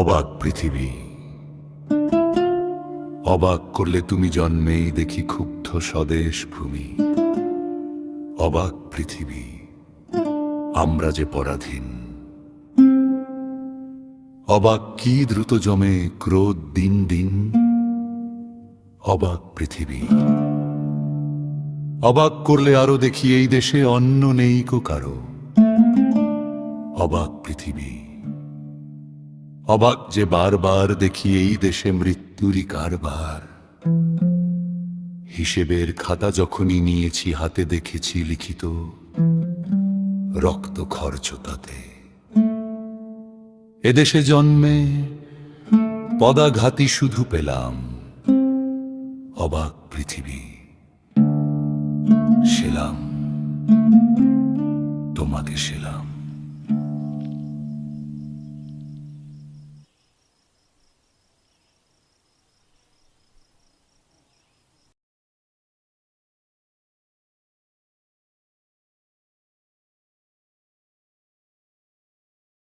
অবাক পৃথিবী, অবাক করলে তুমি জন্মেই দেখি ক্ষুব্ধ স্বদেশ ভূমি। অবাক পৃথিবী, আমরা যে পরাধীন। অবাক কি দ্রুত জমে ক্রোধ দিন দিন। অবাক পৃথিবী, অবাক করলে আরো দেখি এই দেশে অন্ন নেই কো কারো। অবাক পৃথিবী, অবাক যে বারবার দেখি এই দেশে মৃত্যুরই কারবার। হিসেবের খাতা যখনই নিয়েছি হাতে দেখেছি লিখিত রক্ত খরচ তাতে। এদেশে জন্মে পদাঘাতী শুধু পেলাম। অবাক পৃথিবী, সেলাম তোমাকে সেলাম।